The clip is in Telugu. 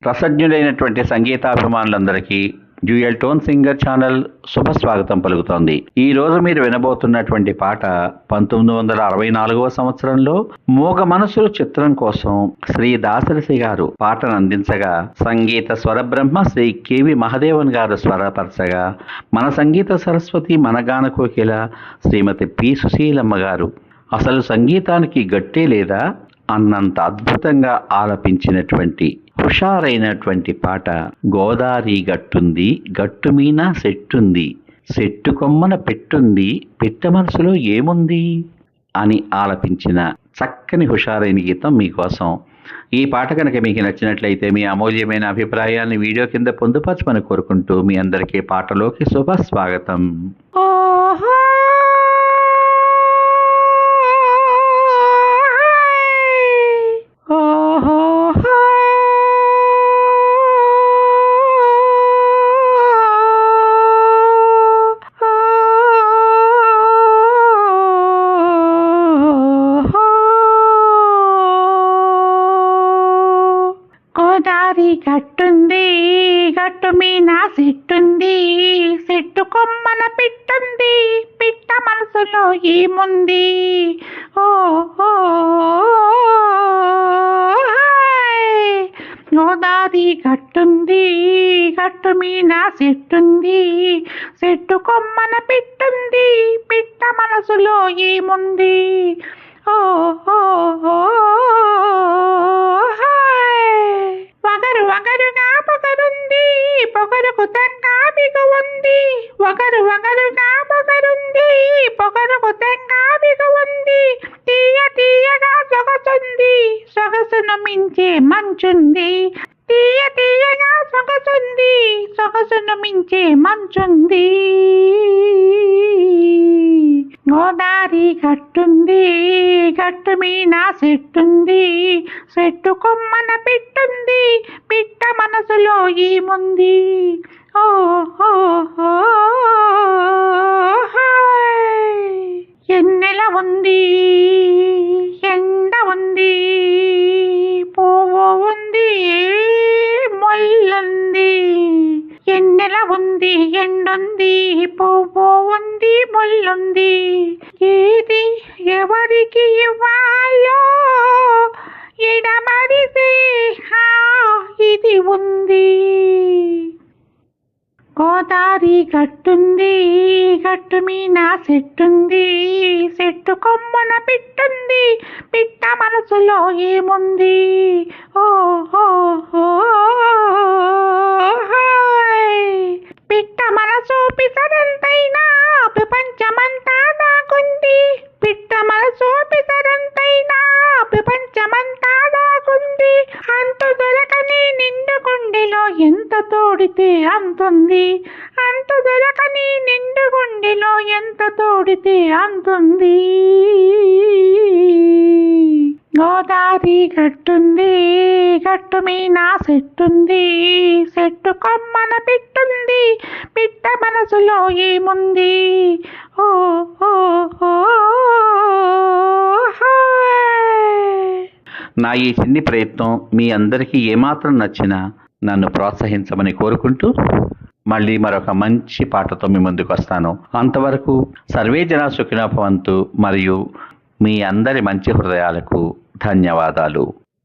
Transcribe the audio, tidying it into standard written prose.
రసజ్ఞులైనటువంటి సంగీతాభిమానులందరికీ డ్యూయల్ టోన్ సింగర్ ఛానల్ శుభ స్వాగతం పలుకుతోంది. ఈ రోజు మీరు వినబోతున్నటువంటి పాట 1964వ సంవత్సరంలో మూగ మనసులు చిత్రం కోసం శ్రీ దాసరథి గారు పాటను అందించగా, సంగీత స్వరబ్రహ్మ శ్రీ కెవి మహదేవన్ గారు స్వరపరచగా, మన సంగీత సరస్వతి మన గాన కోకిల శ్రీమతి పి సుశీలమ్మ గారు అసలు సంగీతానికి గట్టే లేదా అన్నంత అద్భుతంగా ఆలపించినటువంటి హుషారైనటువంటి పాట గోదారి గట్టుంది గట్టుమీన సెట్టుంది సెట్టు కొమ్మన పెట్టుంది పిట్ట మనసులో ఏముంది అని ఆలపించిన చక్కని హుషారైన గీతం మీకోసం. ఈ పాట కనుక మీకు నచ్చినట్లయితే మీ అమూల్యమైన అభిప్రాయాన్ని వీడియో కింద పొందుపరచమని కోరుకుంటూ మీ అందరికీ పాటలోకి శుభ స్వాగతం. గోదారి గట్టుంది గట్టు మీన సెట్టుంది సెట్టు కొమ్మన పిట్టుంది పిట్ట మనసులో ఏముంది గోదారి గట్టుంది గట్టు మీన సెట్టుంది సెట్టు కొమ్మన పిట్టుంది పిట్ట మనసులో ఏముంది వగరు వగరుగా పొగరుంది పొగరుకు తెంగ బిగ ఉంది వగరు వగరుగా పొగరుంది పొగరుకు తెంగ బిగ ఉంది తీయ తీయగా సొగసుంది సొగసును మించే మంచుంది తీయ తీయగా సొగసుంది సొగసును మించే మంచుంది గోదారి గట్టుంది గట్టు మీన సెట్టుంది సెట్టు కొమ్మన పిట్టుంది పిట్ట మనసులో ఏముంది ఎన్నెల ఉంది ఎండ ఉంది పువ్వు ఉంది మొల్లుంది ఎన్నెల ఉంది ఎండుంది పువ్వు ఉంది మొల్లుంది ఏది ఎవరికి ఇవ్వాలో ఎడమరిసి ఇది ఉంది గోదారి గట్టుంది గట్టు మీన సెట్టుంది సెట్టు కొమ్మన పిట్టుంది పిట్ట మనసులో ఏముంది పిట్ట మనసు పిసరంతైనా ప్రపంచమంతా నాకుంది పిట్ట మనసు పిసరంతైనా ప్రపంచమంతా నాకుంది అంతు దొరకని నిండు గుండెలో ఎంత తోడితే అంతుంది అంతు దొరకని నిండు గుండెలో ఎంత తోడితే అంతుంది గోదారి గట్టుంది గట్టు మీన సెట్టుంది సెట్టు కొమ్మన పిట్టుంది పిట్ట మనసులో ఏముంది నా ఈ చిన్ని ప్రయత్నం మీ అందరికీ ఏమాత్రం నచ్చినా నన్ను ప్రోత్సహించమని కోరుకుంటూ మళ్ళీ మరొక మంచి పాటతో మీ ముందుకు వస్తాను. అంతవరకు సర్వే జనా సుఖినో భవంతు. మరియు మీ అందరి మంచి హృదయాలకు ధన్యవాదాలు.